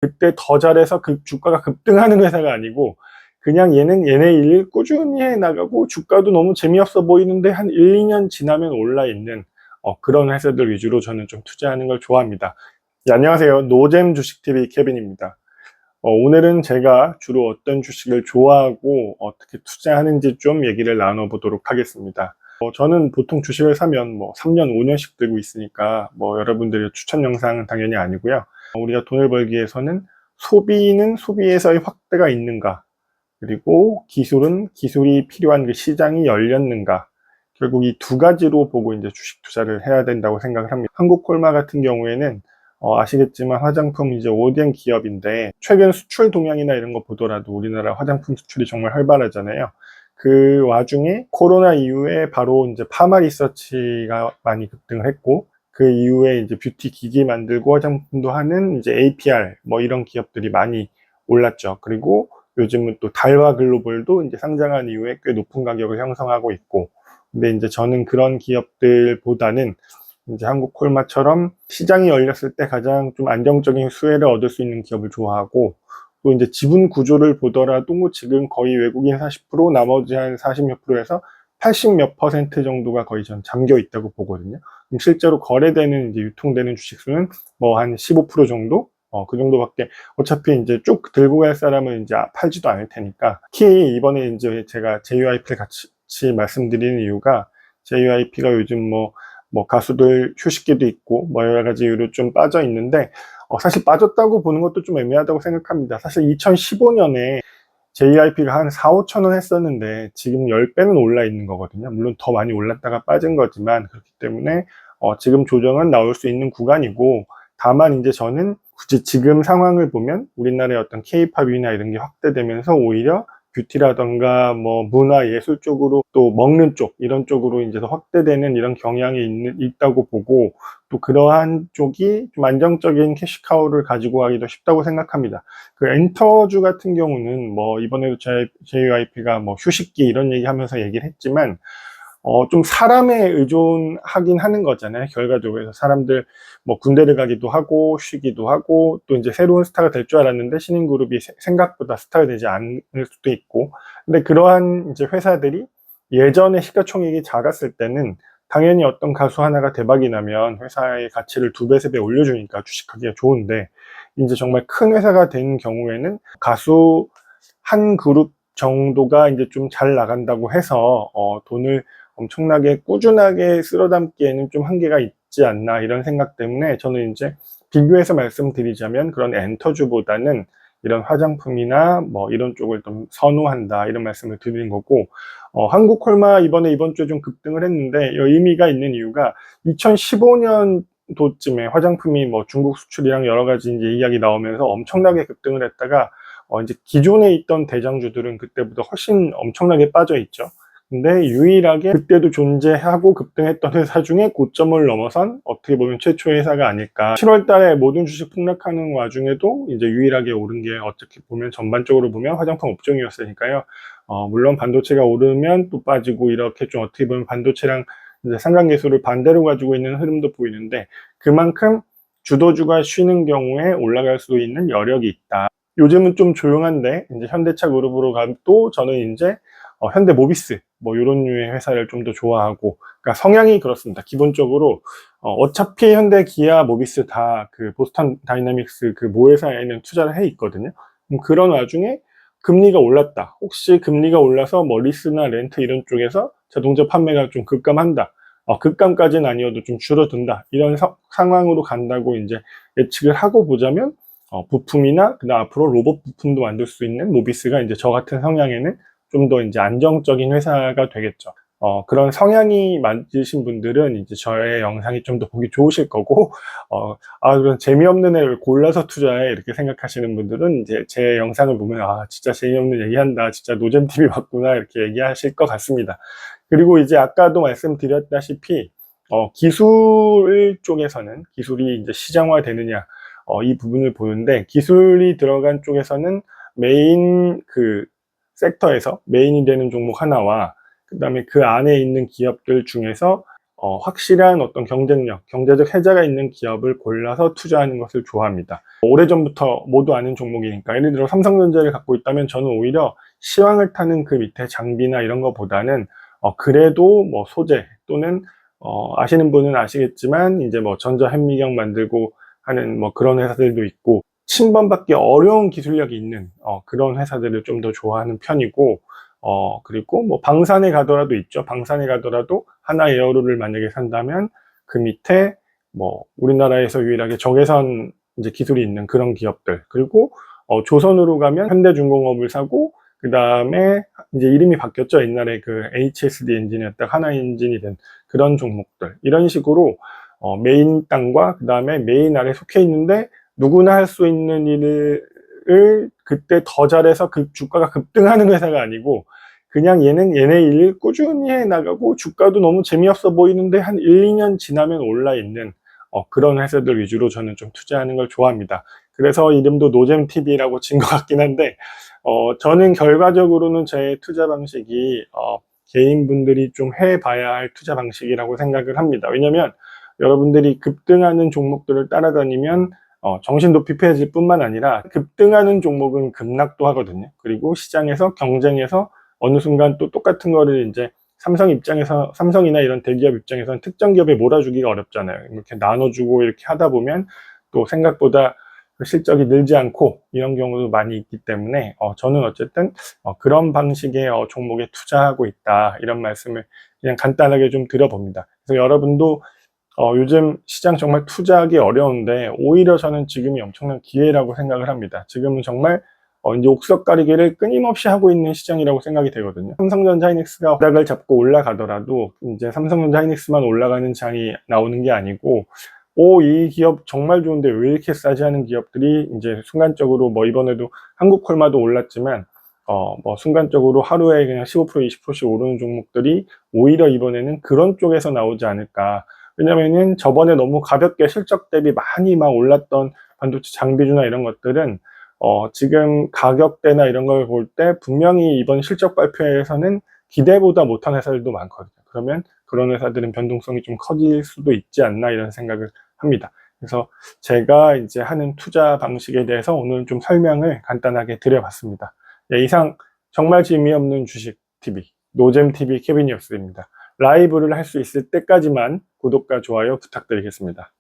그때 더 잘해서 그 주가가 급등하는 회사가 아니고 그냥 얘는 얘네 일 꾸준히 해 나가고 주가도 너무 재미없어 보이는데 한 1, 2년 지나면 올라 있는 그런 회사들 위주로 저는 좀 투자하는 걸 좋아합니다. 네, 안녕하세요. 노잼 주식TV 케빈입니다. 오늘은 제가 주로 어떤 주식을 좋아하고 어떻게 투자하는지 좀 얘기를 나눠보도록 하겠습니다. 저는 보통 주식을 사면 3년, 5년씩 들고 있으니까 여러분들의 추천 영상은 당연히 아니고요. 우리가 돈을 벌기 위해서는 소비는 소비에서의 확대가 있는가, 그리고 기술은 기술이 필요한 그 시장이 열렸는가, 결국 이 두 가지로 보고 이제 주식 투자를 해야 된다고 생각을 합니다. 한국콜마 같은 경우에는 아시겠지만 화장품 이제 ODM 기업인데 최근 수출 동향이나 이런 거 보더라도 우리나라 화장품 수출이 정말 활발하잖아요. 그 와중에 코로나 이후에 바로 이제 파마 리서치가 많이 급등을 했고, 그 이후에 이제 뷰티 기기 만들고 화장품도 하는 이제 APR 이런 기업들이 많이 올랐죠. 그리고 요즘은 또 달화 글로벌도 이제 상장한 이후에 꽤 높은 가격을 형성하고 있고, 근데 이제 저는 그런 기업들보다는 이제 한국콜마처럼 시장이 열렸을 때 가장 좀 안정적인 수혜를 얻을 수 있는 기업을 좋아하고, 또 이제 지분 구조를 보더라도 지금 거의 외국인 40%, 나머지 한 40 몇 프로에서 80 몇 퍼센트 정도가 거의 전 잠겨 있다고 보거든요. 실제로 거래되는 이제 유통되는 주식수는 한 15% 정도? 그 정도밖에, 어차피 이제 쭉 들고 갈 사람은 이제 팔지도 않을 테니까. 특히 이번에 이제 제가 JYP를 같이 말씀드리는 이유가, JYP가 요즘 가수들 휴식기도 있고 여러 가지 이유로 좀 빠져 있는데, 사실 빠졌다고 보는 것도 좀 애매하다고 생각합니다. 사실 2015년에 JYP가 한 4, 5천 원 했었는데 지금 10배는 올라 있는 거거든요. 물론 더 많이 올랐다가 빠진 거지만, 그렇기 때문에 지금 조정은 나올 수 있는 구간이고, 다만 이제 저는 굳이 지금 상황을 보면 우리나라의 어떤 K-팝이나 이런 게 확대되면서 오히려 뷰티라던가 문화 예술 쪽으로, 또 먹는 쪽 이런 쪽으로 이제 더 확대되는 이런 경향이 있다고 보고, 또 그러한 쪽이 좀 안정적인 캐시카우를 가지고 가기도 쉽다고 생각합니다. 그 엔터주 같은 경우는 이번에도 JYP가 휴식기 이런 얘기 하면서 얘기를 했지만, 좀 사람에 의존하긴 하는 거잖아요. 결과적으로. 해서 사람들 군대를 가기도 하고 쉬기도 하고, 또 이제 새로운 스타가 될 줄 알았는데 신인 그룹이 생각보다 스타가 되지 않을 수도 있고. 근데 그러한 이제 회사들이 예전에 시가총액이 작았을 때는 당연히 어떤 가수 하나가 대박이 나면 회사의 가치를 2배, 3배 올려주니까 주식하기가 좋은데, 이제 정말 큰 회사가 된 경우에는 가수 한 그룹 정도가 이제 좀 잘 나간다고 해서 돈을 엄청나게 꾸준하게 쓸어 담기에는 좀 한계가 있지 않나, 이런 생각 때문에 저는 이제 비교해서 말씀드리자면 그런 엔터주보다는 이런 화장품이나 이런 쪽을 좀 선호한다, 이런 말씀을 드리는 거고, 한국콜마 이번 주에 좀 급등을 했는데 의미가 있는 이유가, 2015년도쯤에 화장품이 중국 수출이랑 여러 가지 이제 이야기 나오면서 엄청나게 급등을 했다가 이제 기존에 있던 대장주들은 그때보다 훨씬 엄청나게 빠져 있죠. 근데 유일하게 그때도 존재하고 급등했던 회사 중에 고점을 넘어선 어떻게 보면 최초의 회사가 아닐까. 7월 달에 모든 주식 폭락하는 와중에도 이제 유일하게 오른 게, 어떻게 보면 전반적으로 보면 화장품 업종이었으니까요. 물론 반도체가 오르면 또 빠지고, 이렇게 좀 어떻게 보면 반도체랑 이제 상관계수를 반대로 가지고 있는 흐름도 보이는데, 그만큼 주도주가 쉬는 경우에 올라갈 수 있는 여력이 있다. 요즘은 좀 조용한데 이제 현대차 그룹으로 가면 또 저는 이제 현대모비스 이런 류의 회사를 좀 더 좋아하고, 그러니까 성향이 그렇습니다. 기본적으로 어차피 현대, 기아, 모비스 다 그 보스턴 다이나믹스 그 모회사에는 투자를 해 있거든요. 그런 와중에 금리가 올랐다, 혹시 금리가 올라서 리스나 렌트 이런 쪽에서 자동차 판매가 좀 급감한다, 급감까지는 아니어도 좀 줄어든다, 이런 상황으로 간다고 이제 예측을 하고 보자면, 부품이나 그다음 앞으로 로봇 부품도 만들 수 있는 모비스가 이제 저 같은 성향에는 좀 더 이제 안정적인 회사가 되겠죠. 그런 성향이 맞으신 분들은 이제 저의 영상이 좀 더 보기 좋으실 거고, 그런 재미없는 애를 골라서 투자해 이렇게 생각하시는 분들은 이제 제 영상을 보면 진짜 재미없는 얘기한다, 진짜 노잼TV 맞구나, 이렇게 얘기하실 것 같습니다. 그리고 이제 아까도 말씀드렸다시피 기술 쪽에서는 기술이 이제 시장화 되느냐, 이 부분을 보는데, 기술이 들어간 쪽에서는 메인 그 섹터에서 메인이 되는 종목 하나와, 그 다음에 그 안에 있는 기업들 중에서 확실한 어떤 경쟁력, 경제적 혜자가 있는 기업을 골라서 투자하는 것을 좋아합니다. 오래전부터 모두 아는 종목이니까 예를 들어 삼성전자를 갖고 있다면 저는 오히려 시황을 타는 그 밑에 장비나 이런 것보다는 그래도 뭐 소재 또는 아시는 분은 아시겠지만 이제 뭐 전자현미경 만들고 하는 뭐 그런 회사들도 있고 침범받기 어려운 기술력이 있는 그런 회사들을 좀 더 좋아하는 편이고, 그리고 뭐 방산에 가더라도 있죠. 방산에 가더라도 하나 에어로를 만약에 산다면 그 밑에 뭐 우리나라에서 유일하게 적외선 이제 기술이 있는 그런 기업들, 그리고 조선으로 가면 현대중공업을 사고, 그 다음에 이제 이름이 바뀌었죠. 옛날에 그 HSD 엔진이었다가 하나 엔진이 된 그런 종목들, 이런 식으로 메인 땅과 그 다음에 메인 아래 속해 있는데 누구나 할 수 있는 일을 그때 더 잘해서 그 주가가 급등하는 회사가 아니고 그냥 얘네 일 꾸준히 해 나가고 주가도 너무 재미없어 보이는데 한 1, 2년 지나면 올라 있는 그런 회사들 위주로 저는 좀 투자하는 걸 좋아합니다. 그래서 이름도 노잼TV라고 진 것 같긴 한데, 저는 결과적으로는 제 투자 방식이 개인분들이 좀 해봐야 할 투자 방식이라고 생각을 합니다. 왜냐면 여러분들이 급등하는 종목들을 따라다니면 정신도 피폐해질 뿐만 아니라 급등하는 종목은 급락도 하거든요. 그리고 시장에서 경쟁에서 어느 순간 또 똑같은 거를 이제 삼성이나 이런 대기업 입장에서는 특정 기업에 몰아주기가 어렵잖아요. 이렇게 나눠주고 이렇게 하다 보면 또 생각보다 실적이 늘지 않고 이런 경우도 많이 있기 때문에 저는 어쨌든 그런 방식의 종목에 투자하고 있다, 이런 말씀을 그냥 간단하게 좀 드려봅니다. 그래서 여러분도 요즘 시장 정말 투자하기 어려운데 오히려 저는 지금이 엄청난 기회라고 생각을 합니다. 지금은 정말 이제 옥석가리기를 끊임없이 하고 있는 시장이라고 생각이 되거든요. 삼성전자 하이닉스가 바닥을 잡고 올라가더라도 이제 삼성전자 하이닉스만 올라가는 장이 나오는 게 아니고, 이 기업 정말 좋은데 왜 이렇게 싸지 하는 기업들이 이제 순간적으로 뭐 이번에도 한국콜마도 올랐지만 뭐 순간적으로 하루에 그냥 15% 20%씩 오르는 종목들이 오히려 이번에는 그런 쪽에서 나오지 않을까. 왜냐면은 저번에 너무 가볍게 실적 대비 많이 막 올랐던 반도체 장비주나 이런 것들은 지금 가격대나 이런 걸 볼 때 분명히 이번 실적 발표에서는 기대보다 못한 회사들도 많거든요. 그러면 그런 회사들은 변동성이 좀 커질 수도 있지 않나, 이런 생각을 합니다. 그래서 제가 이제 하는 투자 방식에 대해서 오늘 좀 설명을 간단하게 드려봤습니다. 네, 이상 정말 재미없는 주식 TV, 노잼TV 케빈이었습니다. 라이브를 할 수 있을 때까지만 구독과 좋아요 부탁드리겠습니다.